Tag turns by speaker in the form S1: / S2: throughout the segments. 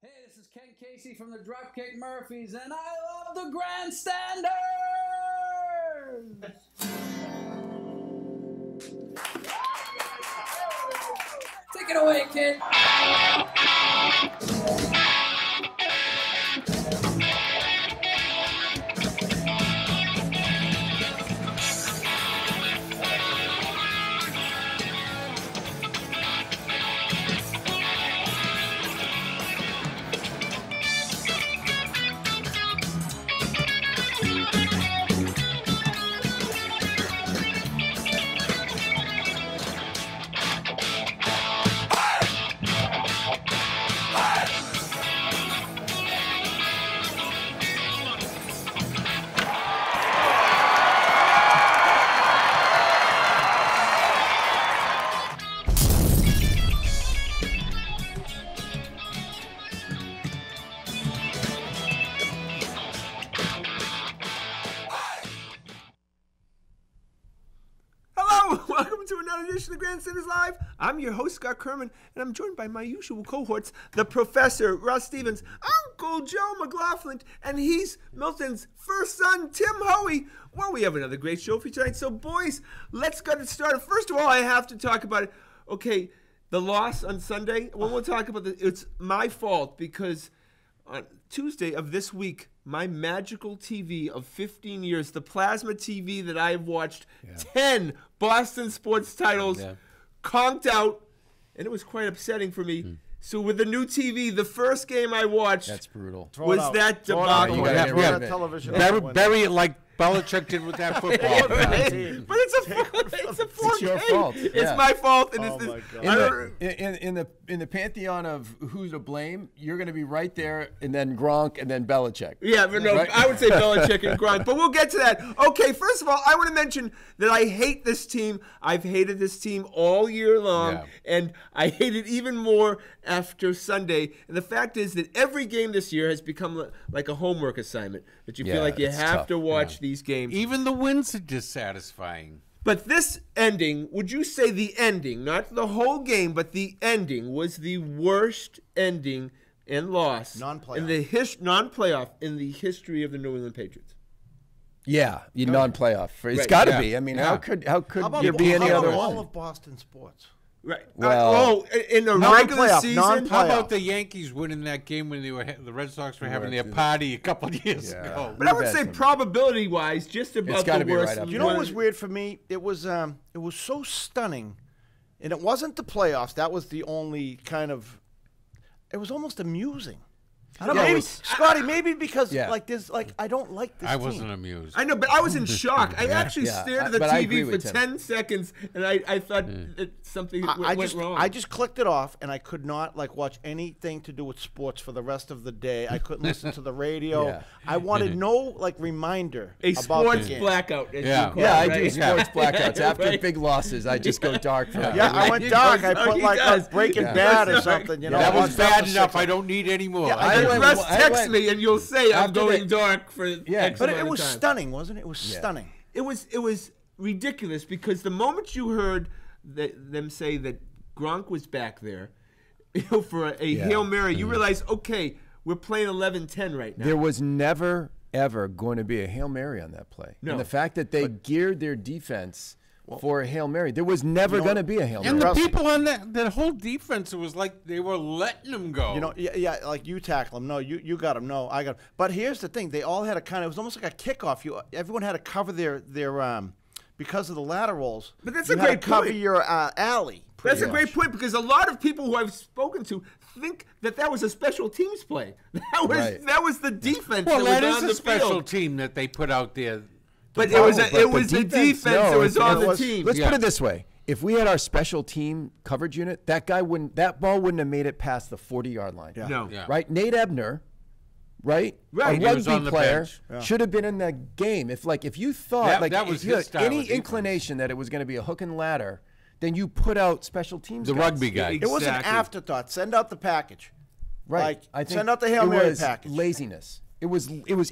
S1: Hey, this is Ken Casey from the Dropkick Murphys, and I love the Grandstanders! Take it away, kid!
S2: Welcome to another edition of Grandstanders Live. I'm your host, Scott Kerman, and I'm joined by my usual cohorts, the Professor, Russ Stevens, Uncle Joe McLaughlin, and he's Milton's first son, Tim Hoey. Well, we have another great show for you tonight. So, boys, let's get it started. First of all, I have to talk about it. Okay, the loss on Sunday. When we'll talk about it's my fault because on Tuesday of this week, my magical TV of 15 years, the plasma TV that I've watched 10 Boston sports titles, conked out, and it was quite upsetting for me. So with the new TV, the first game I watched
S3: That's brutal.
S2: was that debacle.
S4: Bury it like Belichick did with that football.
S2: But it's a poor
S3: It's your
S2: game.
S3: fault.
S2: It's
S3: Yeah.
S2: my fault. And
S3: In the pantheon of who's to blame, you're going to be right there, and then Gronk, and then Belichick.
S2: Yeah, but no,
S3: Right?
S2: I would say Belichick and Gronk, but we'll get to that. Okay, first of all, I want to mention that I hate this team. I've hated this team all year long, and I hate it even more after Sunday. And the fact is that every game this year has become like a homework assignment, that you feel like you
S3: it's
S2: have
S3: tough.
S2: to watch these games.
S4: Even the wins are dissatisfying.
S2: But this ending, would you say the ending, not the whole game, but the ending was the worst ending and loss
S5: Non-playoff.
S2: in the non-playoff in the history of the New England Patriots?
S3: Yeah, you non-playoff. It's
S2: Right.
S3: got to
S4: Yeah.
S3: be. I mean,
S4: Yeah.
S3: how could
S5: How about
S3: there be any other
S5: all
S3: one?
S5: of Boston sports?
S2: Right.
S3: Well,
S2: In the
S5: non-playoff,
S2: regular season,
S5: non-playoff.
S4: How about the Yankees winning that game when the Red Sox were having their party a couple of years ago?
S2: but I would
S3: We've
S2: say
S3: had some-
S2: probability-wise, just about
S3: gotta
S2: the
S3: be
S2: worst.
S3: right up
S5: You know what was weird for me? It was so stunning, and it wasn't the playoffs. That was the only kind of. It was almost amusing. I don't know, maybe Scotty. Maybe because like this, like I don't like this.
S4: I
S5: team.
S4: wasn't amused.
S2: I know, but I was in shock. I actually stared at the
S3: but I agree
S2: TV for
S3: with Tim.
S2: 10 seconds, and I thought that something went wrong.
S5: I just clicked it off, and I could not watch anything to do with sports for the rest of the day. I couldn't listen to the radio.
S3: Yeah.
S5: I wanted no reminder
S2: a
S5: about
S2: sports
S5: the game.
S2: blackout. As you call
S3: Yeah,
S2: it,
S3: I do
S2: right?
S3: sports blackouts. After
S2: Right.
S3: big losses, I just go dark for
S5: Yeah, I went dark. I put
S2: He
S5: like
S2: does.
S5: Breaking
S2: Yeah.
S5: Bad or
S2: That's
S5: something. You know,
S4: That
S5: I
S4: was
S5: watched up
S4: bad
S5: to
S4: enough.
S5: 6.
S4: I don't need any more.
S5: Yeah,
S2: I
S5: I
S2: just
S5: went-
S2: text me and you'll say I'm
S3: After
S2: going
S3: the-
S2: dark for X
S5: But
S2: amount
S5: it
S2: of
S5: was
S2: time.
S5: stunning, wasn't it? It was stunning.
S2: It was ridiculous because the moment you heard them say that Gronk was back there for a Hail Mary, you realize, okay, we're playing 11-10 right now.
S3: There was never, ever going to be a Hail Mary on that play.
S2: No.
S3: And the fact that they geared their defense for a Hail Mary, there was never going to be a Hail Mary.
S4: And the
S5: Russell.
S4: people on that whole defense, it was like they were letting them go.
S5: You know, yeah, like you tackle him. No, you got him. No, I got him. But here's the thing: they all had a kind of. It was almost like a kickoff. Everyone had to cover their because of the laterals.
S2: But that's
S5: you
S2: a
S5: had to
S2: great
S5: cover
S2: point.
S5: your alley.
S2: That's a
S5: pretty
S2: great
S5: much.
S2: point because a lot of people who I've spoken to think that was a special teams play. That was the defense
S4: well,
S2: that
S4: that
S2: was
S4: is
S2: on
S4: a
S2: the
S4: special
S2: field.
S4: team that they put out there.
S2: But
S3: No,
S2: it was
S3: but
S2: the defense that was on the team.
S3: Let's put it this way. If we had our special team coverage unit, that ball wouldn't have made it past the 40-yard line.
S5: Yeah.
S2: No.
S4: Yeah.
S3: Right? Nate Ebner, right?
S2: Right.
S3: A
S4: He was on
S3: rugby
S4: the
S3: player
S4: bench.
S3: should have been in the game. If you thought
S4: That was
S3: if you
S4: his
S3: had
S4: style
S3: any
S4: of defense.
S3: inclination that it was going to be a hook and ladder, then you put out special teams.
S4: The
S3: guys.
S4: rugby guy.
S5: It was an
S2: Exactly.
S5: afterthought. Send out the package.
S3: Right.
S5: Like,
S3: I think
S5: send out the Hail
S3: it
S5: Mary
S3: was
S5: package.
S3: laziness. It was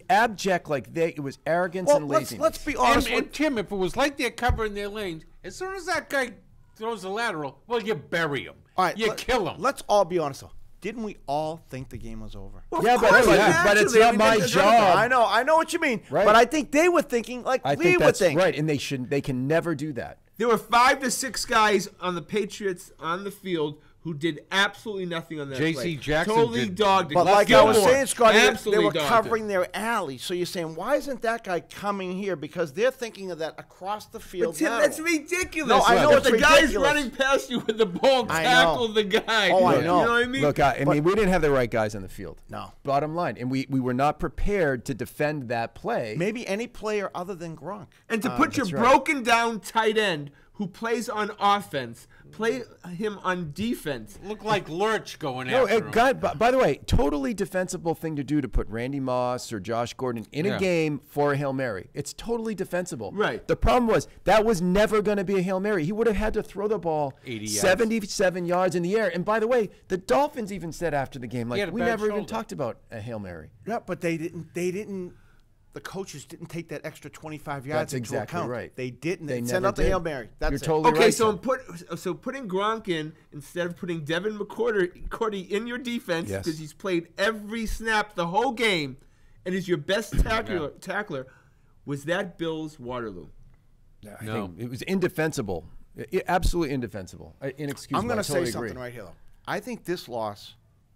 S3: abject. It was arrogance
S5: Well,
S3: and laziness.
S5: let's be honest.
S4: And Tim, if it was like they're covering their lanes, as soon as that guy throws a lateral, well, you bury him.
S5: All right,
S4: you kill him.
S5: Let's all be honest though. didn't we all think the game was over?
S2: Well,
S3: Yeah,
S2: of course,
S3: but it's
S2: naturally.
S3: not
S2: I mean,
S3: my
S2: that's-
S3: job.
S5: I know what you mean.
S3: Right.
S5: But I think they were thinking like
S3: I
S5: we
S3: think
S5: would
S3: that's
S5: think.
S3: right, and they can never do that.
S2: There were 5 to 6 guys on the Patriots on the field who did absolutely nothing on that
S4: J.C.
S2: play.
S4: Jackson
S2: totally
S4: did-
S2: dogged it.
S5: But
S2: Les
S5: like I was
S2: Gilmore,
S5: saying, Scotty, they
S2: absolutely
S5: were
S2: dogged it.
S5: covering their alley. So you're saying, why isn't that guy coming here? Because they're thinking of that across the field.
S2: But Tim,
S5: now.
S2: that's ridiculous.
S5: No, I know
S2: If
S5: it's
S2: the guy's
S5: ridiculous.
S2: running past you with the ball,
S5: I know.
S2: tackle the guy.
S5: Oh, I
S2: You
S5: know.
S2: know what I mean?
S3: Look, I mean, we didn't have the right guys on the field.
S5: No.
S3: Bottom line, and we were not prepared to defend that play.
S5: Maybe any player other than Gronk.
S2: And to put your
S3: That's right.
S2: broken down tight end who plays on offense, play him on defense.
S4: Look like Lurch going
S3: No,
S4: after him.
S3: God, by the way, totally defensible thing to do to put Randy Moss or Josh Gordon in a
S4: Yeah.
S3: game for a Hail Mary. It's totally defensible.
S2: Right.
S3: The problem was that was never going to be a Hail Mary. He would have had to throw the ball
S4: 80 yards.
S3: 77 yards in the air. And by the way, the Dolphins even said after the game,
S4: He had
S3: like,
S4: a
S3: we
S4: bad
S3: never even
S4: shoulder.
S3: talked about a Hail Mary.
S5: Yeah, but they didn't. The coaches didn't take that extra 25 yards
S3: That's
S5: into
S3: exactly
S5: account.
S3: right.
S5: They didn't.
S3: They
S5: They sent
S3: never
S5: out the
S3: did.
S5: Hail Mary. That's
S3: You're
S5: it.
S3: totally
S2: Okay,
S3: right,
S2: so
S3: Tim.
S2: putting Gronk in instead of putting Devin McCourty in your defense
S3: Yes.
S2: because he's played every snap the whole game and is your best tackler, was that Bill's Waterloo?
S3: I
S4: No.
S3: think it was indefensible. Absolutely indefensible. Inexcusable.
S5: I'm going
S3: I
S5: to
S3: totally
S5: say something
S3: agree.
S5: right here, though. I think this loss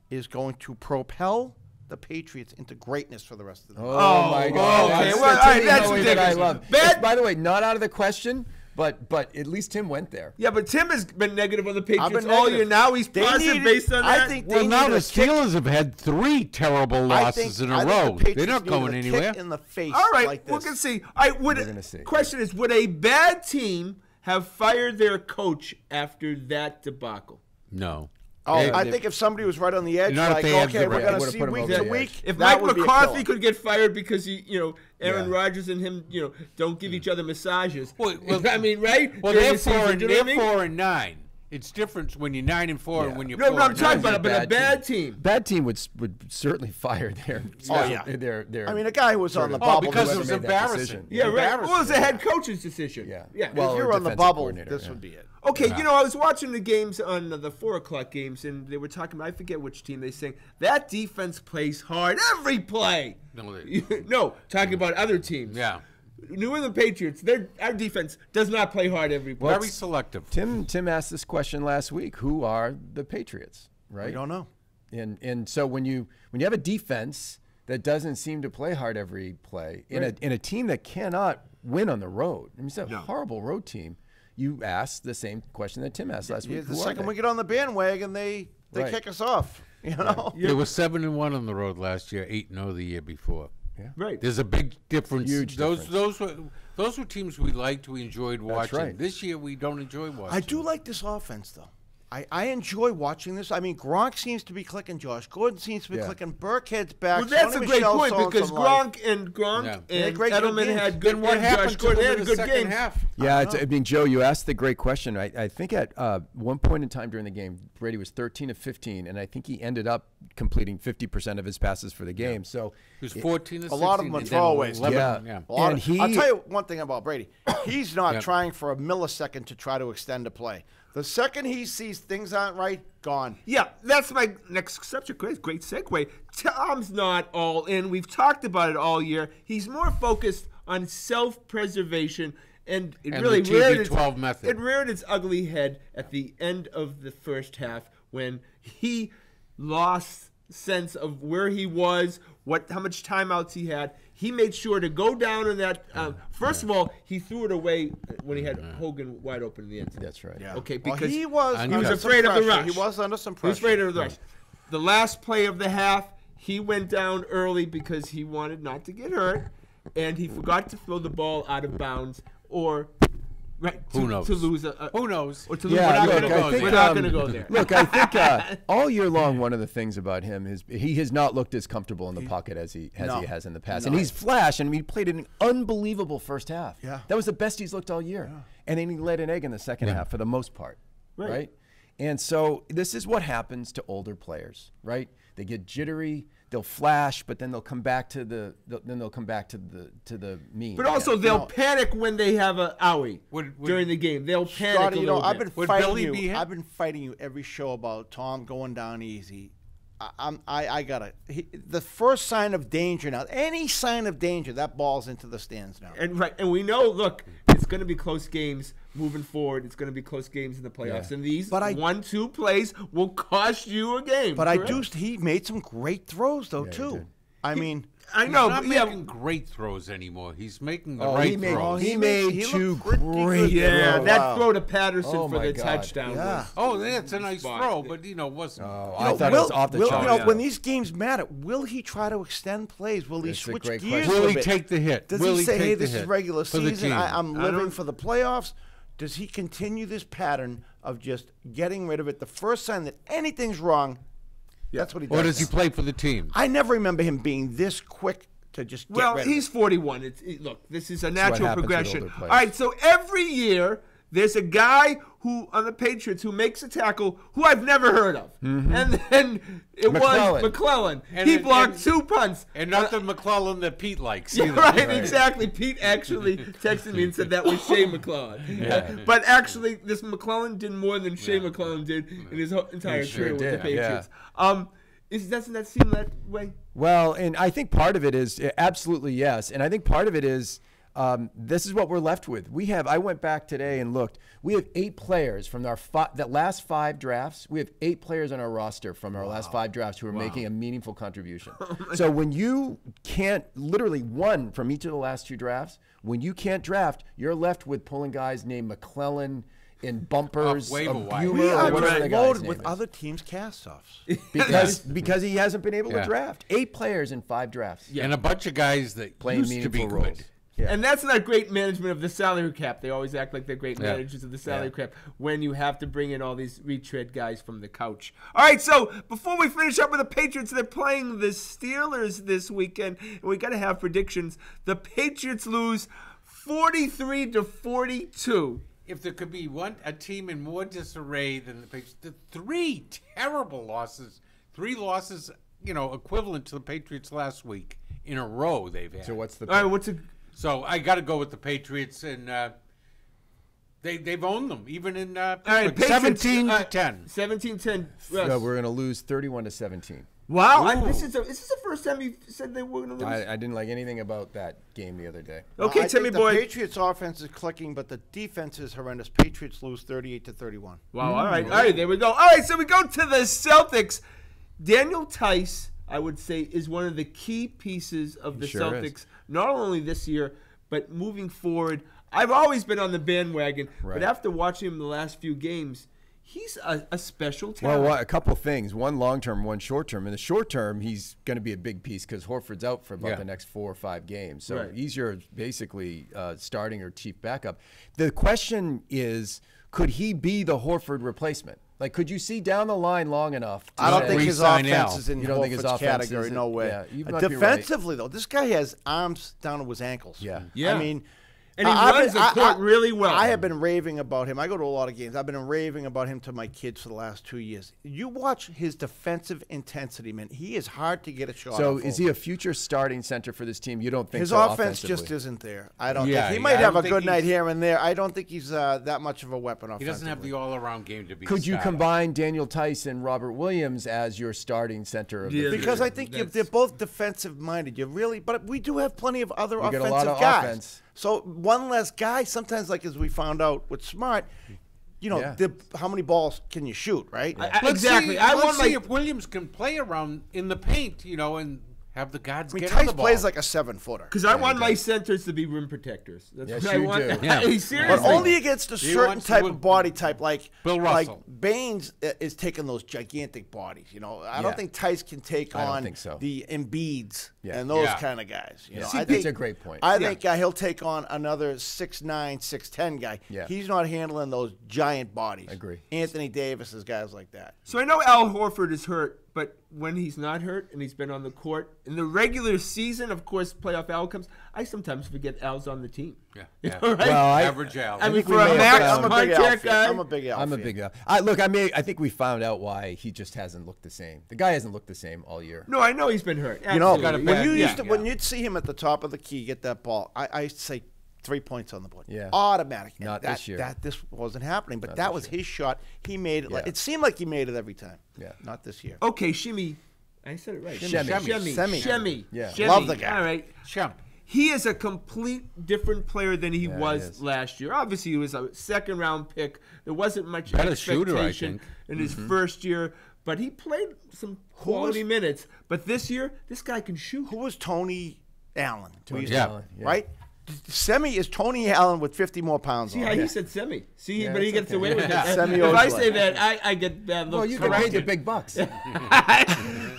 S5: is going to propel the Patriots into greatness for the rest of the year.
S3: Oh, my God!
S2: okay.
S3: That's
S2: Well,
S3: the
S2: all right,
S3: Timmy
S2: that's
S3: Hoey that I
S2: ridiculous.
S3: love.
S2: Bad-
S3: It's, by the way, not out of the question, but at least Tim went there.
S2: Yeah, but Tim has been negative on the
S5: I've
S2: Patriots
S5: been
S2: all
S5: negative.
S2: year. Now he's
S5: They
S2: positive
S5: needed-
S2: based on
S5: I
S2: that.
S5: think
S4: Well,
S5: they
S4: now
S5: need
S4: the
S5: a kick.
S4: Steelers have had 3 terrible
S5: I
S4: losses
S5: think
S4: in a
S5: the
S4: row.
S5: Patriots
S4: They're not
S5: needed
S4: going
S5: a
S4: anywhere.
S5: Kick in the face.
S2: All right,
S5: like
S2: we're
S5: this.
S2: gonna see. All right,
S3: We're gonna see.
S2: Question is, would a bad team have fired their coach after that debacle?
S4: No.
S5: Oh,
S4: They-
S5: I
S4: they-
S5: think if somebody was right on the edge,
S4: Not if
S5: like,
S4: they had
S5: okay,
S4: the
S5: we're
S4: right-
S5: going to
S3: would've
S5: see
S3: put 'em
S5: week
S3: over
S5: to
S3: the edge.
S5: week.
S2: If
S5: that
S2: Mike
S5: would be a
S2: McCarthy
S5: killer.
S2: could get fired because Aaron
S3: Yeah.
S2: Rodgers and him, don't give each other massages.
S4: Well,
S2: I mean, right?
S4: Well,
S2: During
S4: they're
S2: the season,
S4: 4 and
S2: do you know what I mean?
S4: 4-9. It's different when you're 9-4 and when you're
S2: No,
S4: 4
S2: but I'm
S4: and
S2: talking
S4: 9.
S2: about a bad team.
S3: Bad team would certainly fire their.
S5: Oh, yeah.
S3: Their
S5: I mean, a guy who was on the
S3: of-
S5: bubble.
S4: because it
S3: whoever
S4: was
S3: made that
S4: embarrassing.
S3: decision.
S2: Yeah, right.
S4: Embarrassing.
S2: Well, it's a head coach's decision.
S3: Yeah.
S2: Yeah.
S3: Well,
S5: if
S3: or
S5: you're on the
S3: defensive
S5: bubble,
S3: coordinator,
S5: this
S3: yeah.
S5: would be it.
S2: Okay, I was watching the games on the 4 o'clock games, and they were talking about, I forget which team they saying, that defense plays hard every play.
S4: No, they-
S2: No, talking about other teams.
S4: Yeah.
S2: New England Patriots, our defense does not play hard every play.
S4: Very selective.
S3: Tim asked this question last week. Who are the Patriots? Right.
S5: We don't know.
S3: And so when you have a defense that doesn't seem to play hard every play in a team that cannot win on the road, I mean, it's a horrible road team. You ask the same question that Tim asked last week.
S5: The
S3: Who are
S5: second
S3: they?
S5: we get on the bandwagon, they
S3: Right.
S5: kick us off. You know.
S4: They were 7-1 on the road last year, 8-0 the year before.
S2: Right.
S4: There's a big difference.
S3: Huge difference.
S4: Those were teams we liked, we enjoyed watching.
S3: right.
S4: This year we don't enjoy watching.
S5: I do like this offense, though. I enjoy watching this. I mean, Gronk seems to be clicking. Josh Gordon seems to be
S3: Yeah.
S5: clicking. Burkhead's back.
S2: Well, that's
S5: Sony
S2: a great
S5: Michel's
S2: point
S5: showing
S2: because
S5: some life.
S2: Gronk
S4: Yeah.
S2: and
S5: They had great good
S2: Edelman
S5: games.
S2: had good.
S4: Then what
S2: and
S4: happened
S2: Josh
S4: to
S2: Gordon,
S4: them
S2: they
S4: in
S2: had
S4: the
S2: good
S4: second
S2: games.
S4: half?
S3: Yeah, I mean, Joe, you asked the great question. I think at one point in time during the game, Brady was 13 of 15, and I think he ended up completing 50% of his passes for the game. So
S4: He was 14 to 16.
S5: A lot of them were
S4: and then
S5: throwaways.
S4: 11,
S3: Yeah.
S5: A lot
S3: And
S5: of-
S3: he-
S5: I'll tell you one thing about Brady. He's not
S4: Yeah.
S5: trying for a millisecond to try to extend a play. The second he sees things aren't right, gone.
S2: Yeah, that's my next subject. Great segue. Tom's not all in. We've talked about it all year. He's more focused on self-preservation, and it
S4: And
S2: really
S4: the
S2: reared
S4: TB12 method.
S2: It reared its ugly head at the end of the first half when he lost sense of where he was, how much timeouts he had. He made sure to go down in that. First of all, he threw it away when he had Hogan wide open in the end zone.
S3: that's right.
S5: Yeah.
S2: Okay,
S5: Well,
S2: because
S5: he was
S4: he
S5: under
S2: was
S5: some
S2: afraid of the
S5: pressure.
S2: rush.
S5: He was under some
S2: He
S5: pressure.
S2: was afraid of the rush. The last play of the half, he went down early because he wanted not to get hurt, and he forgot to throw the ball out of bounds or
S4: Who knows?
S2: to lose
S4: Who knows?
S2: or to lose.
S3: Yeah,
S2: we're not
S3: look,
S2: going to
S3: I
S2: go there.
S3: think,
S2: We're not going to go there.
S3: Look, I think all year long, one of the things about him is he has not looked as comfortable in the pocket as he has in the past, and he's flashed. And he played an unbelievable first half.
S5: Yeah.
S3: That was the best he's looked all year, and then he laid an egg in the second half for the most part, right? And so this is what happens to older players, right? They get jittery, they'll flash, but then they'll come back to the mean.
S2: But also, they'll panic when they have a owie
S4: Would-
S2: during the game. They'll panic
S5: Scotty,
S2: a little
S5: I've
S2: bit.
S5: been
S4: Would
S5: fighting
S4: Billy
S5: you.
S4: be him?
S5: I've been fighting you every show about Tom going down easy. I gotta. The first sign of danger now. Any sign of danger, that ball's into the stands now.
S2: And we know. Look, it's going to be close games moving forward. It's going to be close games in the playoffs, and these 1-2 plays will cost you a game.
S5: But he made some great throws though too. I mean.
S2: I know,
S4: he's not making great throws anymore. He's making the right throws.
S3: He made two great throws.
S2: Yeah, that throw to Patterson for the touchdown.
S5: Yeah.
S4: It's a nice throw, but wasn't.
S3: I thought it was off the charts.
S5: When these games matter, will he try to extend plays? Will he switch gears?
S4: Will he take the hit?
S5: Does he say, "Hey, this is regular season. I'm living for the playoffs"? Does he continue this pattern of just getting rid of it the first sign that anything's wrong? That's what he does.
S4: Or does he play for the team?
S5: I never remember him being this quick to just get rid of it.
S2: He's 41. Look, this is a natural progression. All right, so every year there's a guy who on the Patriots who makes a tackle who I've never heard of. And then it was McClellan. He blocked 2 punts.
S4: And not the McClellan that Pete likes.
S2: Yeah, right, exactly. Pete actually texted me and said that was Shea McClellan. But actually, this McClellan did more than Shea McClellan did in his entire career with the Patriots. Doesn't that seem that way?
S3: Well, and I think part of it is absolutely yes. And I think part of it is this is what we're left with. I went back today and looked. We have 8 players from our that last 5 drafts. We have 8 players on our roster from our last 5 drafts who are making a meaningful contribution. So when you can't, literally one from each of the last 2 drafts, when you can't draft, you're left with pulling guys named McClellan in bumpers,
S5: we are loaded with other teams' cast-offs
S3: because he hasn't been able to draft 8 players in 5 drafts,
S4: and a bunch of guys that
S3: play
S4: used to be good.
S2: And that's not great management of the salary cap. They always act like they're great managers of the salary cap when you have to bring in all these retread guys from the couch. All right, so before we finish up with the Patriots, they're playing the Steelers this weekend, and we got to have predictions. The Patriots lose 43-42.
S4: If there could be a team in more disarray than the Patriots, 3 terrible losses, 3 losses, equivalent to the Patriots last week in a row they've had.
S3: So what's the?
S2: All right,
S4: So I got to go with the Patriots, and they've owned them even in 17-10.
S2: 17-10.
S3: So we're going to lose 31-17.
S2: Wow, this is the first time you said they were going to lose.
S3: I didn't like anything about that game the other day.
S2: Okay, Timmy boy.
S5: The Patriots' offense is clicking, but the defense is horrendous. Patriots lose 38-31.
S2: Wow, all right, there we go. All right, so we go to the Celtics. Daniel Tice, I would say, is one of the key pieces of the Celtics, not only this year, but moving forward. I've always been on the bandwagon, but after watching him the last few games, he's a special talent.
S3: Well, a couple things. One long-term, one short-term. In the short-term, he's going to be a big piece because Horford's out for about the next 4 or 5 games. So he's your basically starting or chief backup. The question is, could he be the Horford replacement? Like, could you see down the line long enough?
S5: I don't think his offense is in Horford's category. No way. Defensively, though, this guy has arms down to his ankles.
S2: Yeah.
S5: I mean,
S2: and he runs the court really well.
S5: I have been raving about him. I go to a lot of games. I've been raving about him to my kids for the last 2 years. You watch his defensive intensity, man. He is hard to get a shot.
S3: So is he a future starting center for this team? You don't think
S5: his offense just isn't there? I don't think. He might have a good night here and there. I don't think he's that much of a weapon offensively.
S4: He doesn't have the all-around game to be.
S3: Could you combine Daniel Tice and Robert Williams as your starting center of the future?
S5: Because I think they're both defensive-minded. But we do have plenty of other offensive
S3: get a lot of
S5: guys.
S3: Offense.
S5: So one less guy, sometimes, like as we found out with Smart, how many balls can you shoot, right?
S2: Exactly.
S4: Let's see if Williams can play around in the paint, and have the guys get on the ball.
S5: Tice plays like a 7-footer.
S2: Because I want my centers to be rim protectors. That's what I want.
S3: Do.
S2: Seriously.
S5: But only against a certain type of body type, like
S4: Bill Russell.
S5: Like Baines is taking those gigantic bodies. I don't think Tice can take on the Embiids and those kind of guys.
S3: I think that's a great point.
S5: I think he'll take on another 6'9", 6'10" guy.
S3: Yeah.
S5: He's not handling those giant bodies.
S3: I agree.
S5: Anthony Davis is guys like that.
S2: So I know Al Horford is hurt, but when he's not hurt and he's been on the court in the regular season, of course, playoff outcomes, I sometimes forget Al's on the team.
S4: Yeah.
S2: Right?
S3: Well,
S4: average Al.
S2: I mean, for a max contract guy,
S5: I'm a big Al.
S3: I'm a big Al. I think we found out why he just hasn't looked the same. The guy hasn't looked the same all year.
S2: No, I know he's been hurt. Absolutely.
S5: When you'd see him at the top of the key get that ball, I say 3 points on the board.
S3: Yeah.
S5: Automatic.
S3: Not this year.
S5: This wasn't happening, but that was his shot. He made it. It seemed like he made it every time.
S3: Yeah.
S5: Not this year.
S2: Okay, Shimmy, I said it right.
S3: Shemi.
S2: Yeah.
S5: Love the guy.
S2: All right.
S4: Shemp.
S2: He is a complete different player than he was
S3: he is.
S2: last year. Obviously, he was a second-round pick. There wasn't much
S4: Better
S2: expectation
S4: shooter, I think.
S2: in his first year, but he played some quality minutes. But this year, this guy can shoot.
S5: Who was Tony Allen?
S3: Allen,
S5: Right? Semi is Tony Allen with 50 more pounds
S2: See
S5: on
S2: how
S5: him.
S2: he said semi. See,
S3: Yeah,
S2: but he
S3: it's
S2: gets
S3: okay.
S2: away with it.
S5: Semi
S2: If I
S5: always
S2: say
S5: like
S2: that, I get bad looks.
S3: Well, you can pay the
S2: corrected.
S3: big bucks.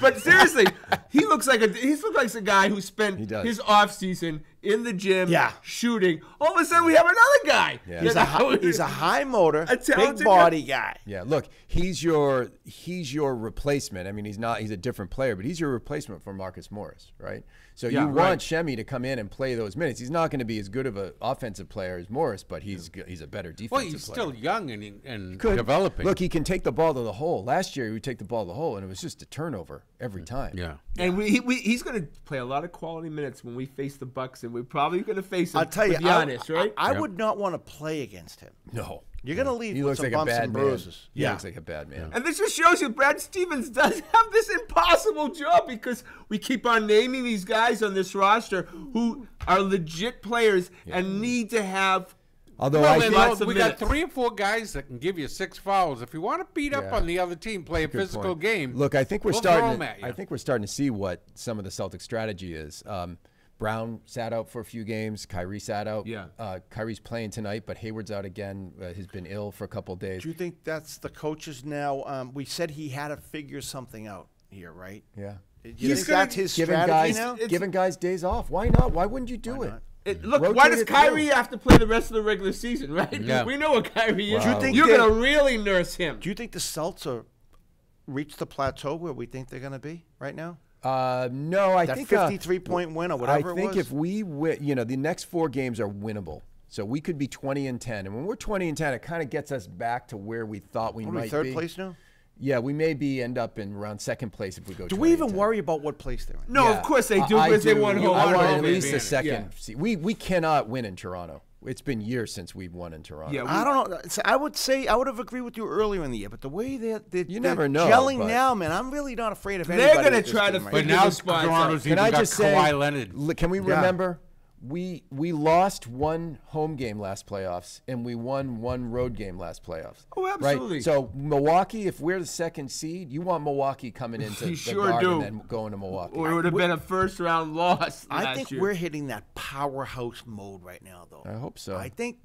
S2: But seriously, he looks like a guy who spent
S3: He does.
S2: his off season in the gym
S5: Yeah.
S2: shooting. All of a sudden, we have another guy.
S3: Yeah.
S5: He's a high motor,
S2: A talented
S5: big body guy.
S3: Yeah, look, he's your replacement. I mean, he's a different player, but he's your replacement for Marcus Morris, right? So
S2: Yeah,
S3: you
S2: right.
S3: want Shemi to come in and play those minutes. He's not going to be as good of an offensive player as Morris, but he's a better defensive
S4: Well, he's
S3: player.
S4: still young and
S3: Could.
S4: developing.
S3: Look, he can take the ball to the hole. Last year, he would take the ball to the hole, and it was just a turnover every time.
S4: Yeah.
S2: And he's going to play a lot of quality minutes when we face the Bucks, and we're probably going to face him.
S5: I'll tell you,
S2: with Giannis, right?
S5: I would not want to play against him.
S3: No.
S5: You're going to leave
S3: He
S5: with
S3: looks
S5: some
S3: like a
S5: bumps
S3: bad
S5: and
S3: man.
S5: bruises.
S3: He looks like a bad man.
S2: And this just shows you Brad Stevens does have this impossible job because we keep on naming these guys on this roster who are legit players and need to have.
S3: Although
S4: Well,
S3: I
S4: then,
S3: think
S2: of
S4: we got
S2: minutes.
S4: 3 or 4 guys that can give you 6 fouls. If you want to beat up
S3: Yeah.
S4: on the other team, play a
S3: Good
S4: physical
S3: point.
S4: game.
S3: Look, I think we're
S4: we'll throw
S3: starting.
S4: 'em at you.
S3: I think we're starting to see what some of the Celtics strategy is. Brown sat out for a few games. Kyrie sat out.
S2: Yeah.
S3: Kyrie's playing tonight, but Hayward's out again. He's been ill for a couple of days.
S5: Do you think that's the coaches now? We said he had to figure something out here, right?
S3: Yeah.
S5: Do you
S2: He's
S5: think
S2: gonna-
S5: that's his
S3: Giving
S5: strategy
S3: guys,
S5: now?
S3: giving guys days off. Why not? Why wouldn't you do it?
S5: not?
S2: Look,
S3: Rotate
S2: why does
S3: it
S2: Kyrie
S3: through.
S2: have to play the rest of the regular season, right? 'Cause
S4: Yeah.
S2: we know what Kyrie is.
S3: Do you think
S2: You're
S5: they-
S2: going to really nurse him.
S5: Do you think the Celtics are reached the plateau where we think they're going to be right now?
S3: No, I
S5: That
S3: think
S5: 53-point win or whatever
S3: I
S5: it
S3: think
S5: was?
S3: if we win, the next 4 games are winnable. So we could be 20-10, and when we're 20-10, it kind of gets us back to where we thought we
S5: What are we,
S3: might
S5: third
S3: be.
S5: place now?
S3: Yeah, we may be around 2nd place if we go.
S5: Do we even
S3: 20-10.
S5: worry about what place they're in?
S2: No,
S3: Yeah,
S2: of course they do
S3: I
S2: because they
S3: do.
S2: won
S3: I
S2: home.
S3: want
S2: home
S3: at least a
S2: advantage.
S3: second.
S2: Yeah.
S3: See, we cannot win in Toronto. It's been years since we've won in Toronto.
S2: Yeah,
S5: I don't know. So I would have agreed with you earlier in the year, but the way they're
S3: never know,
S5: gelling
S3: but-
S5: now, man, I'm really not afraid of
S2: They're
S5: anybody.
S2: gonna
S5: with this
S2: try to
S5: team right
S4: But
S2: figure
S5: now.
S4: now
S2: the spots
S4: Toronto's
S2: out.
S4: even
S3: Can I
S4: got
S3: just say?
S4: Kawhi Leonard.
S3: Can we remember? We lost 1 home game last playoffs, and we won 1 road game last playoffs.
S2: Oh, absolutely.
S3: Right? So Milwaukee, if we're the 2nd seed, you want Milwaukee coming into
S2: You
S3: the
S2: sure
S3: Garden
S2: do.
S3: and then going to Milwaukee.
S2: Or it would have been a first-round loss
S5: I
S2: last
S5: think
S2: year.
S5: we're hitting that powerhouse mode right now, though.
S3: I hope so.
S5: I think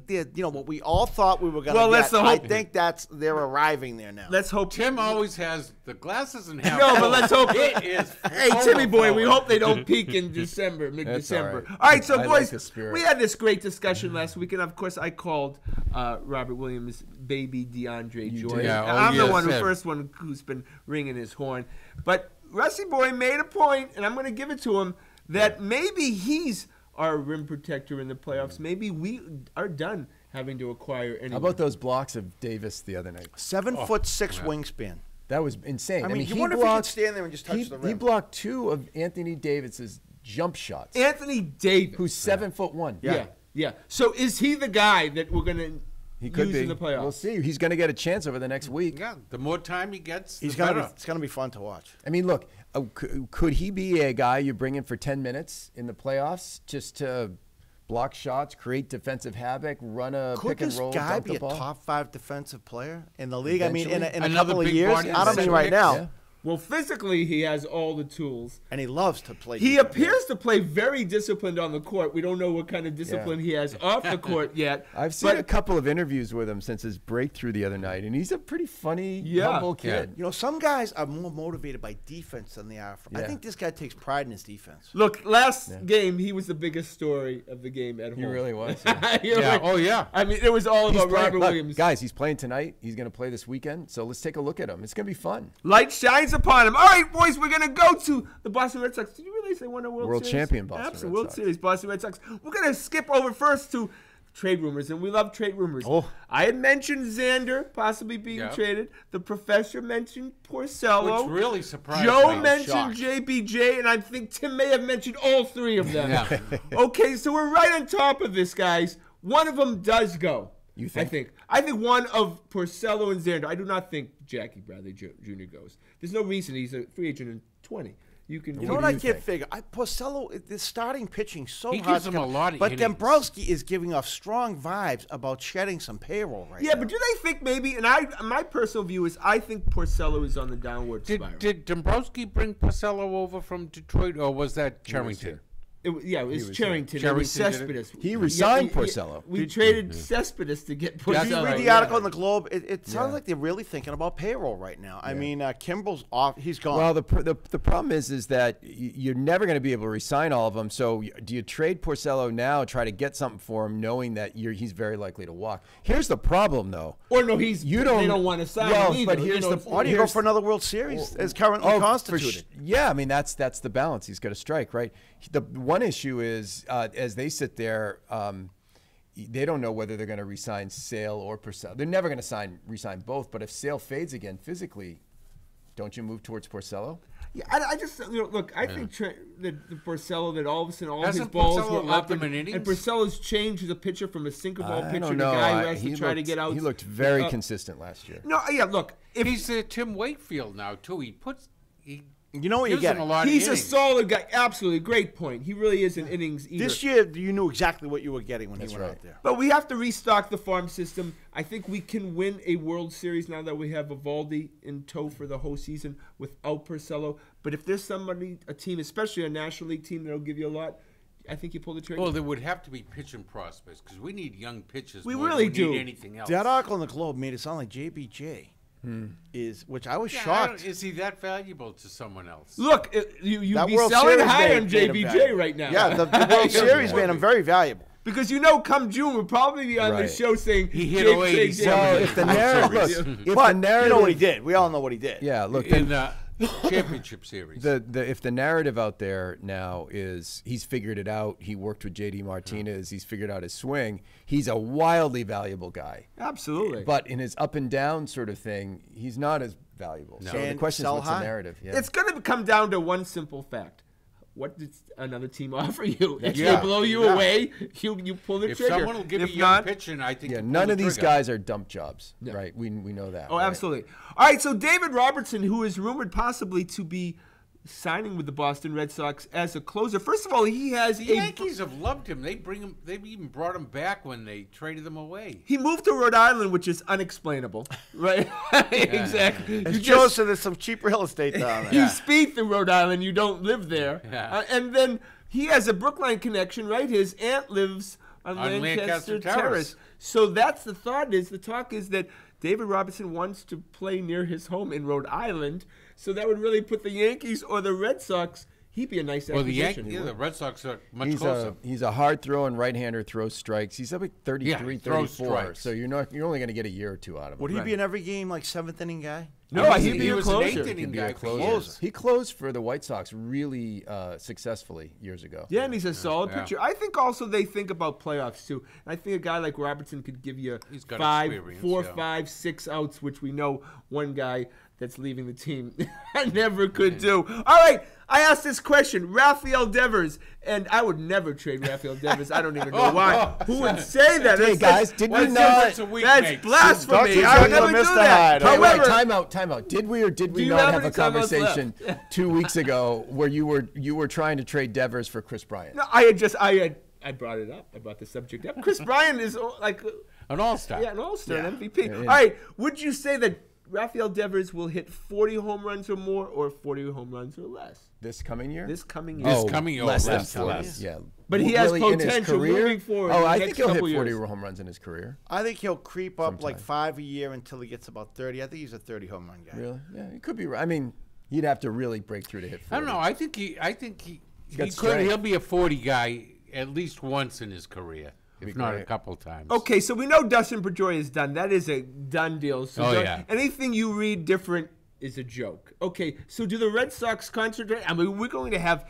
S5: that what we all thought we were going to
S2: Well,
S5: get.
S2: let's hope-
S5: I think they're arriving there now.
S2: Let's hope.
S4: Tim always has the glasses and half.
S2: No, but let's hope.
S4: It is.
S2: Hey, Timmy boy, we hope they don't peak in December, mid-December.
S3: all right.
S2: All right, so
S3: I like
S2: boys,
S3: the spirit.
S2: we had this great discussion last week, and of course, I called Robert Williams baby DeAndre Jordan.
S3: did.
S4: Yeah, oh,
S2: I'm the
S4: yes, sir.
S2: first one who's been ringing his horn. But Rusty boy made a point, and I'm going to give it to him, that maybe he's our rim protector in the playoffs. Maybe we are done having to acquire anyone.
S3: How about those blocks of Davis the other night?
S5: 7'6" wingspan.
S3: That was insane.
S5: I mean, you
S3: he
S5: wonder if he could
S3: blocked,
S5: stand there and just touch
S3: he,
S5: the
S3: He
S5: rim.
S3: blocked 2 of Anthony Davis's jump shots.
S2: Anthony Davis?
S3: Who's 7'1".
S2: Yeah. So is he the guy that we're going to
S3: He could
S2: use
S3: be.
S2: in the playoffs?
S3: We'll see. He's going to get a chance over the next week.
S4: Yeah, the more time he gets, the
S5: It's going
S4: better.
S5: to be fun to watch.
S3: I mean, look, could he be a guy you bring in for 10 minutes in the playoffs just to block shots, create defensive havoc, run a
S5: Could
S3: pick and
S5: this
S3: roll,
S5: guy
S3: dump
S5: be
S3: the
S5: a
S3: ball?
S5: top 5 defensive player in the league? I mean, in a
S4: Another
S5: couple of
S4: big
S5: years.
S4: body
S5: I don't mean right
S4: center.
S5: now.
S3: Yeah.
S2: Well, physically, he has all the tools.
S5: And he loves to play.
S2: He
S5: defense.
S2: appears to play very disciplined on the court. We don't know what kind of discipline he has off the court yet.
S3: I've seen a couple of interviews with him since his breakthrough the other night, and he's a pretty funny, humble kid.
S5: You know, some guys are more motivated by defense than they are. I
S3: Yeah.
S5: think this guy takes pride in his defense.
S2: Look, last game, he was the biggest story of the game at home.
S3: He really was.
S4: Yeah. Oh, yeah.
S2: I mean, it was all
S3: He's
S2: about
S3: playing-
S2: Robert
S3: look,
S2: Williams.
S3: guys, he's playing tonight. He's going to play this weekend, so let's take a look at him. It's going to be fun.
S2: Light shines upon him. All right, boys, we're going to go to the Boston Red Sox. Did you realize they won a World Series?
S3: champion Boston
S2: Absolutely,
S3: Red
S2: World
S3: Sox.
S2: Series, Boston Red Sox. We're going to skip over first to trade rumors, and we love trade rumors.
S5: Oh.
S2: I had mentioned Xander possibly being
S4: Yeah.
S2: traded. The professor mentioned Porcello.
S4: Which really surprised
S2: Joe
S4: me. I was
S2: mentioned
S4: shocked.
S2: JBJ, and I think Tim may have mentioned all 3 of them.
S4: Yeah.
S2: Okay, so we're right on top of this, guys. One of them does go.
S3: You think?
S2: I think one of Porcello and Xander. I do not think Jackie Bradley Jr. goes. There's no reason he's a free agent in 20. You
S5: know what I can't figure? Porcello, the starting pitching so
S4: He
S5: hard.
S4: gives him a lot of
S5: but
S4: innings.
S5: Dombrowski is giving off strong vibes about shedding some payroll right now.
S2: Yeah, but do they think maybe? And my personal view is I think Porcello is on the downward spiral.
S4: Did Dombrowski bring Porcello over from Detroit, or was that Charrington?
S2: It was Charrington. It was
S4: Charrington did
S2: Cespedes.
S3: He resigned Porcello.
S2: We traded Cespedes to get Porcello.
S5: Did you read the article in the Globe? It sounds like they're really thinking about payroll right now. I mean, Kimball's off. He's gone.
S3: Well, the problem is that you're never going to be able to resign all of them. So do you trade Porcello now, try to get something for him, knowing that he's very likely to walk? Here's the problem, though.
S2: Or no, they don't want to sign him either.
S3: But here's
S5: why do you go for another World Series as currently constituted?
S3: Yeah, I mean, that's the balance he's got to strike, right? The one issue is as they sit there, they don't know whether they're going to resign Sale or Porcello. They're never going to resign both. But if Sale fades again physically, don't you move towards Porcello?
S2: Yeah, I just look. I think the Porcello that all of a sudden all
S4: Hasn't
S2: his balls
S4: Porcello
S2: were
S4: led
S2: up,
S4: them in innings?
S2: and Porcello's changed as a pitcher from a sinker ball
S3: I
S2: pitcher
S3: don't
S2: to
S3: know.
S2: a guy who has to try to
S3: looked-
S2: get out.
S3: He looked very consistent last year.
S2: No, yeah, look. If
S4: He's Tim Wakefield now too.
S5: You know what you
S4: gives him
S5: get.
S4: a lot of
S2: he's a
S4: innings.
S2: solid guy, absolutely great point. He really is an innings eater.
S5: This year, you knew exactly what you were getting when
S3: That's
S5: he went
S3: right.
S5: out there.
S2: But we have to restock the farm system. I think we can win a World Series now that we have Eovaldi in tow for the whole season without Porcello. But if there's a team, especially a National League team, that'll give you a lot, I think you pull the trigger.
S4: Well, there would have to be pitching prospects because we need young pitchers.
S2: We
S4: more
S2: really
S4: than
S2: do.
S4: Need anything else?
S5: That article in the Globe made it sound like JBJ which I was shocked.
S4: Is he that valuable to someone else?
S2: Look, you'd
S5: That
S2: be
S5: World
S2: selling
S5: Series
S2: high
S5: made
S2: on
S5: him
S2: JBJ
S5: valuable.
S2: right now.
S5: Yeah, the World Series made him very valuable.
S2: Because come June, we'll probably be on the
S3: Right.
S2: show saying
S4: He hit
S2: JBJ,
S4: 087.
S3: Well,
S2: JBJ.
S3: if the narrative, look, if
S5: But
S3: the narrative,
S5: you know what he did. We all know what he did.
S3: Yeah, look,
S4: In the championship series.
S3: if the narrative out there now is he's figured it out, he worked with JD Martinez, he's figured out his swing, he's a wildly valuable guy.
S2: Absolutely.
S3: But in his up and down sort of thing, he's not as valuable. So the
S5: And
S3: question is,
S5: sell
S3: what's
S5: high.
S3: the narrative? Yeah.
S2: It's going to come down to one simple fact. What did another team offer you? If
S4: Yeah.
S2: they blow you away, you pull the
S4: if
S2: trigger.
S4: someone will give
S2: If
S4: you young
S2: not,
S4: pitching, I think
S3: yeah,
S4: you pull
S3: none
S4: the
S3: of these
S4: trigger.
S3: guys are dump jobs, right? We know that.
S2: Oh,
S3: right?
S2: absolutely. All right, so David Robertson, who is rumored possibly to be signing with the Boston Red Sox as a closer. First of all, he has
S4: The Yankees have loved him. They bring him. They've even brought him back when they traded him away.
S2: He moved to Rhode Island, which is unexplainable, right? Exactly.
S5: It's
S2: You
S5: Joe,
S2: just
S5: so there's some cheap real estate down there.
S2: you speed through Rhode Island, you don't live there,
S4: Yeah.
S2: and then he has a Brookline connection, right? His aunt lives on
S4: Lancaster
S2: Lancaster
S4: Terrace.
S2: Terrace. So that's the thought. The talk is that David Robertson wants to play near his home in Rhode Island. So that would really put the Yankees or the Red Sox. He'd be a nice
S4: Well, the
S2: acquisition.
S4: the Red Sox are much closer.
S3: He's a hard throwing right-hander, throws strikes. He's up at 33,
S4: he throws
S3: 34.
S4: strikes.
S3: So you're only going to get a year or two out of him.
S5: Would he be in every game like seventh inning guy?
S2: No, he'd
S4: he
S2: be a
S4: was an
S2: closer.
S4: eighth
S3: He'd
S4: inning
S3: be
S4: guy
S3: a
S4: for
S3: closer.
S4: years.
S3: He closed for the White Sox really successfully years ago.
S2: Yeah, and he's a solid
S4: Yeah.
S2: pitcher. I think also they think about playoffs too. I think a guy like Robertson could give you
S4: He's got
S2: 5,
S4: experience,
S2: 4,
S4: yeah.
S2: 5, 6 outs, which we know one guy that's leaving the team never could do. All right, I asked this question, Rafael Devers, and I would never trade Rafael Devers. I don't even know why. Who would say that?
S3: Hey,
S2: That's-
S3: guys, did we
S4: What's
S3: not?
S4: difference a week
S2: That's
S4: makes?
S2: blasphemy.
S5: Dr.
S2: I would
S5: Jekyll
S2: never
S5: and
S2: do
S5: Mr.
S2: that.
S5: Hyde.
S3: Wait,
S2: However,
S3: time out. Did we or did we
S2: Do you
S3: not
S2: have
S3: have a
S2: any comments left?
S3: conversation 2 weeks ago where you were trying to trade Devers for Chris Bryant?
S2: no, I brought it up. I brought the subject up. Chris Bryant is like
S4: An all-star.
S2: an all-star, an MVP.
S3: Yeah.
S2: All right, would you say that Rafael Devers will hit 40 home runs or more, or 40 home runs or less
S3: This coming year?
S2: this coming year?
S4: This coming year,
S3: less than
S4: less,
S3: 40.
S4: less.
S3: Yeah.
S2: But he has
S3: Really in his
S2: potential
S3: career?
S2: moving forward
S3: Oh,
S2: in the
S3: I
S2: next
S3: think he'll hit
S2: couple
S3: 40
S2: years.
S3: home runs in his career.
S5: I think he'll creep up like
S3: Sometime.
S5: 5 a year until he gets about 30. I think he's a 30 home run guy.
S3: Really? Yeah, he could be right. I mean, he'd have to really break through to hit 40.
S4: I don't know. I think he
S3: got
S4: could.
S3: strength.
S4: He'll be a 40 guy at least once in his career,
S3: be
S4: if not a
S3: great.
S4: couple times.
S2: Okay, so we know Dustin Pedroia is done. That is a done deal. So
S4: Oh,
S2: don't-
S4: yeah.
S2: anything you read different is a joke. Okay, so do the Red Sox concentrate? I mean, we're going to have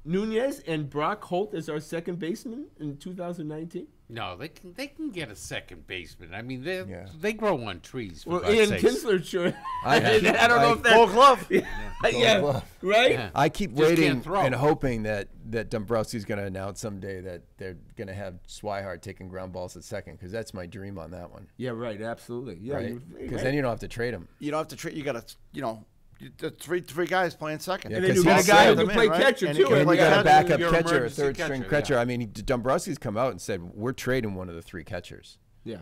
S2: Nunez and Brock Holt as our second baseman in 2019?
S4: No, they can get a second baseman. I mean, they grow on trees. For
S2: Well,
S4: God's
S2: Ian
S4: sakes.
S2: Kinsler, sure.
S3: I
S2: don't know if that's...
S5: Gold glove.
S2: Yeah,
S3: glove.
S2: right?
S4: Yeah.
S3: I keep
S4: Just
S3: waiting
S4: can't throw.
S3: and hoping that Dombrowski's going to announce someday that they're going to have Swihart taking ground balls at second, because that's my dream on that one.
S2: Yeah, right, absolutely. Yeah,
S3: Right? Because then you don't have to trade him.
S5: You don't have to trade. You got to, the three guys playing second.
S3: Yeah,
S2: And then
S3: 'cause
S2: you got a
S3: he's
S2: guy who
S3: set.
S2: can play
S5: Right?
S2: catcher,
S5: And
S2: too.
S5: he can
S3: And
S5: play
S3: you got a
S5: catcher.
S3: backup
S4: Your
S3: catcher, a
S4: emergency
S3: third-string
S4: catcher,
S3: catcher.
S4: yeah.
S3: I mean, Dombrowski's come out and said, we're trading one of the three catchers.
S2: Yeah.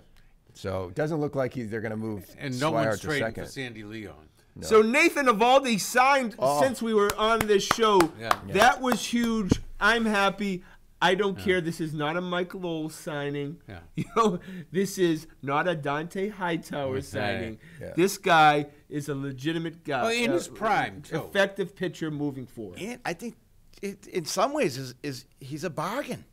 S3: So it doesn't look like they're going to move
S4: And no
S3: Swihart
S4: one's
S3: to
S4: trading
S3: second.
S4: for Sandy Leon.
S3: No.
S2: So Nathan Eovaldi signed since we were on this show.
S4: Yeah.
S2: That was huge. I'm happy. I don't care. This is not a Michael Lowell signing.
S4: Yeah.
S2: This is not a Dante Hightower signing.
S3: Yeah.
S2: This guy is a legitimate guy.
S4: Oh, in his prime, too.
S2: Effective pitcher moving forward.
S5: And I think in some ways is he's a bargain.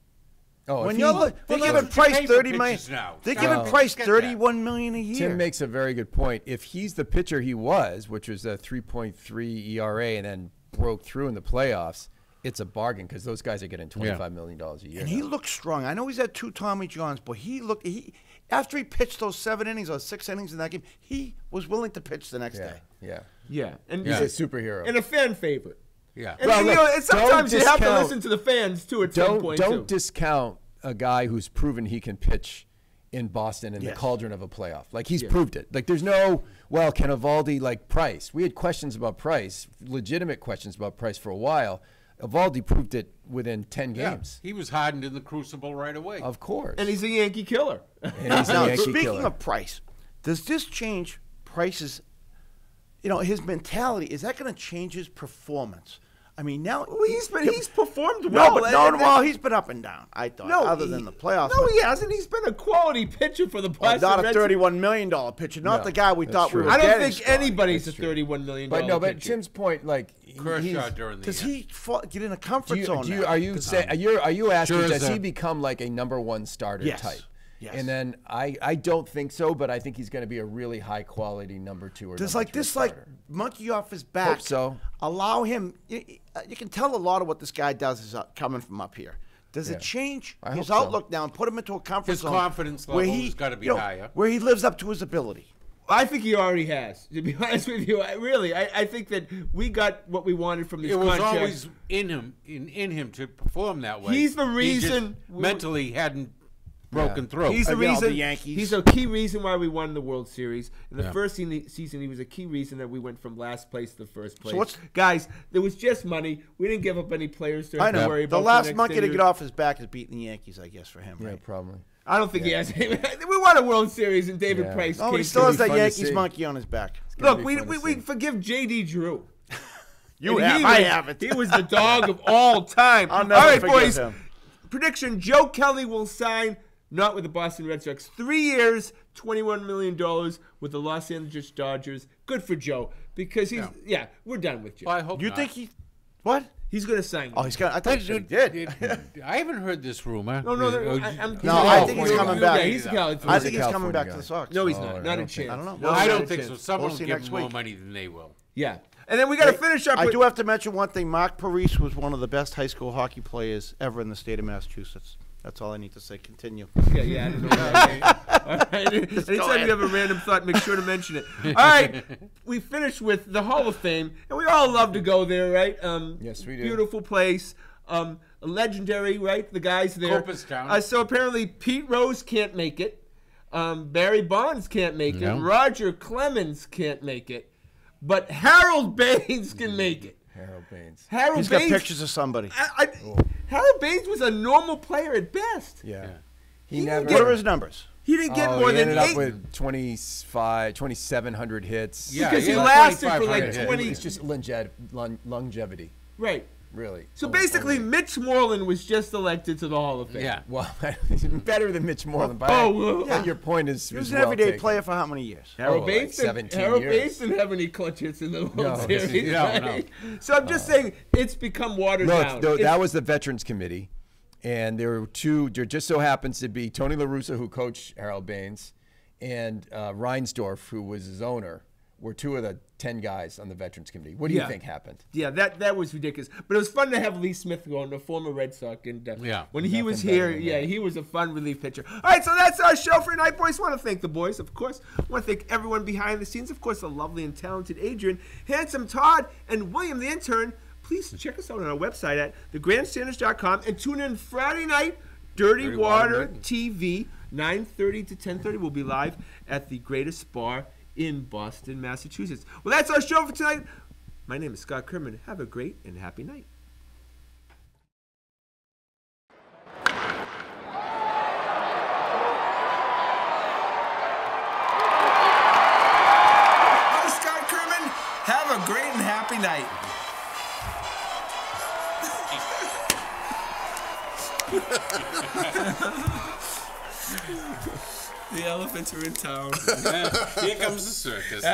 S3: Oh,
S5: When
S3: if
S5: you're
S3: he-
S5: they're
S4: Well,
S5: giving
S4: look,
S5: Price
S4: you pay for
S5: 30 million.
S4: pitches now.
S5: They're
S4: So
S5: giving Price
S4: get that.
S5: $31 million a year.
S3: Tim makes a very good point. If he's the pitcher he was, which was a 3.3 ERA and then broke through in the playoffs, it's a bargain because those guys are getting $25 million a year.
S5: And he
S3: now.
S5: looked strong. I know he's had 2 Tommy Johns, but after he pitched those 7 innings or 6 innings in that game, he was willing to pitch the next day.
S3: Yeah.
S2: Yeah. And
S3: He's a superhero.
S2: and a fan favorite.
S4: Yeah.
S2: And,
S3: Well,
S2: and,
S3: look,
S2: and sometimes you
S3: don't
S2: have to
S3: discount-
S2: listen to the fans, too, at some point,
S3: Don't
S2: too.
S3: discount a guy who's proven he can pitch in Boston in the
S5: Yes.
S3: cauldron of a playoff. Like, he's proved it. Like, there's no, well, can Eovaldi like Price? We had questions about Price, legitimate questions about Price for a while. Eovaldi proved it within 10
S4: Yeah.
S3: games.
S4: He was hardened in the crucible right away.
S3: Of course.
S2: And he's a Yankee killer.
S3: And he's a
S5: Now,
S3: Yankee
S5: speaking
S3: killer.
S5: of Price, does this change Price's, his mentality? Is that going to change his performance? I mean, now
S2: Well, he's performed well.
S5: well, he's been up and down. I thought, other than the playoffs.
S2: No,
S5: but-
S2: he hasn't. He's been a quality pitcher for the Boston
S5: not a
S2: Red Sox.
S5: $31 million pitcher, not
S3: No,
S5: the guy we
S3: that's
S5: thought
S3: true.
S5: we were
S2: I don't
S5: getting,
S2: think
S5: Scott.
S2: anybody's
S3: That's
S2: a
S3: true.
S2: $31 million
S3: But no, but
S2: pitcher.
S3: Tim's point, like,
S4: Kershaw
S3: he's,
S4: during the
S5: Does
S4: end.
S5: he get in a comfort zone? now?
S3: are you asking, does
S4: Scherzer.
S3: he become like a number one starter
S5: Yes.
S3: type?
S5: Yes.
S3: And then I don't think so, but I think he's going to be a really high quality number 2 or
S5: Does
S3: number
S5: like
S3: 3
S5: this
S3: starter.
S5: monkey off his back?
S3: Hope so.
S5: Allow him. You can tell a lot of what this guy does is coming from up here. Does
S3: Yeah.
S5: it change
S3: I
S5: his
S3: hope so.
S5: outlook now and put him into a comfort
S4: His
S5: zone?
S4: confidence
S5: where
S4: level has gotta be higher.
S5: Where he lives up to his ability.
S2: I think he already has. To be honest with you, I think that we got what we wanted from this
S4: It was
S2: contract.
S4: always in him to perform that way.
S2: He's the
S4: He just
S2: reason
S4: mentally hadn't broken through.
S2: He's the
S5: Again, all the
S2: reason.
S5: Yankees.
S2: He's a key reason why we won the World Series. In the
S4: Yeah.
S2: first season, he was a key reason that we went from last place to the first place.
S5: what's-
S2: Guys? There was just money. We didn't give up any players to
S5: I
S2: have to
S5: know.
S2: worry
S5: The
S2: about.
S5: last
S2: next
S5: monkey
S2: 10
S5: to
S2: years.
S5: get off his back is beating the Yankees, I guess, for him.
S3: Yeah,
S5: Right?
S3: probably.
S2: I don't think he has. We won a World Series, and David
S3: Yeah.
S2: Price.
S5: Oh,
S2: came
S5: he still has
S2: through.
S5: that
S3: fun to
S5: Yankees
S3: see.
S5: monkey on his back.
S3: gonna
S2: Look,
S3: be
S2: we
S3: fun to
S2: we
S3: see.
S2: forgive J.D. Drew.
S5: You
S2: And
S5: have.
S2: he
S5: I
S2: was-
S5: haven't.
S2: He was the dog of all time.
S5: I'll
S2: All
S5: never
S2: right,
S5: forgive
S2: boys.
S5: him.
S2: Prediction: Joe Kelly will sign not with the Boston Red Sox. 3 years, $21 million with the Los Angeles Dodgers. Good for Joe because he's we're done with Joe.
S4: Well, I hope
S5: You
S4: not.
S5: think he? What?
S2: He's going to sign.
S5: Oh, he's got. I thought he did.
S4: I haven't heard this rumor.
S2: No, no,
S4: Oh,
S2: I'm
S5: No, I think he's coming back.
S2: Yeah, he's a California.
S5: I think he's
S3: California
S5: coming back
S3: guy.
S5: to the Sox.
S2: No, he's
S3: Oh,
S2: not.
S3: I
S2: Not a
S3: don't
S2: chance.
S5: I don't know.
S2: No,
S4: I
S2: not
S4: don't
S2: a
S4: think
S2: chance.
S4: so. Someone
S5: We'll
S4: will
S5: see
S4: give
S5: next
S4: him more
S5: week.
S4: money than they will.
S2: Yeah, and then we got to finish up.
S5: I
S2: with,
S5: do have to mention one thing. Mark Parise was one of the best high school hockey players ever in the state of Massachusetts. That's all I need to say. Continue.
S2: Yeah, I didn't know that. All right. Anytime you have a random thought, make sure to mention it. All right, we finished with the Hall of Fame, and we all love to go there, right?
S3: Yes, we do.
S2: Beautiful place. Legendary, right? The guys there.
S4: Cooperstown.
S2: So apparently Pete Rose can't make it. Barry Bonds can't make
S4: No.
S2: it. Roger Clemens can't make it. But Harold Baines can make it.
S3: Harold Baines.
S2: Harold
S5: He's got
S2: Baines.
S5: pictures of somebody.
S2: Harold Baines was a normal player at best.
S3: Yeah.
S2: He
S3: He never.
S5: What are his numbers?
S2: He didn't get
S3: Oh,
S2: more
S3: he
S2: than
S3: ended
S2: 8.
S3: up with 2,700 hits.
S4: Yeah,
S2: because he
S4: yeah,
S2: lasted for
S4: 2,500
S2: like
S4: hits.
S2: 20.
S3: It's just longevity,
S2: Right.
S3: really.
S2: So
S3: Only-
S2: basically,
S3: only-
S2: Mitch Moreland was just elected to the Hall of Fame.
S4: Yeah.
S3: Well, better than Mitch Moreland. But your point is
S5: He was
S3: is
S5: an
S3: well
S5: everyday
S3: taken.
S5: player for how many years?
S2: Harold
S3: Oh,
S2: Baines
S3: like
S2: didn't-
S3: 17
S2: Harold
S3: years.
S2: Baines didn't have any clutch hits in the World
S3: No,
S2: Series.
S4: no,
S2: right? So I'm just saying it's become watered down.
S3: No,
S2: It's-
S3: that was the Veterans Committee, and there were two. There just so happens to be Tony La Russa, who coached Harold Baines, and Reinsdorf, who was his owner, were 2 of the 10 guys on the Veterans Committee. What do you think happened?
S2: Yeah, that was ridiculous. But it was fun to have Lee Smith going, the former Red Sox. And when he was here, he was a fun relief pitcher. All right, so that's our show for tonight, boys. I want to thank the boys, of course. I want to thank everyone behind the scenes. Of course, the lovely and talented Adrian, handsome Todd, and William the intern. Please check us out on our website at thegrandstanders.com and tune in Friday night, Dirty Water TV, 9:30 to 10:30. We'll be live at the Greatest Bar in Boston, Massachusetts. Well, that's our show for tonight. My name is Scott Kerman. Have a great and happy night. I'm Scott Kerman. Have a great and happy night. The elephants are in town.
S4: Here comes the circus.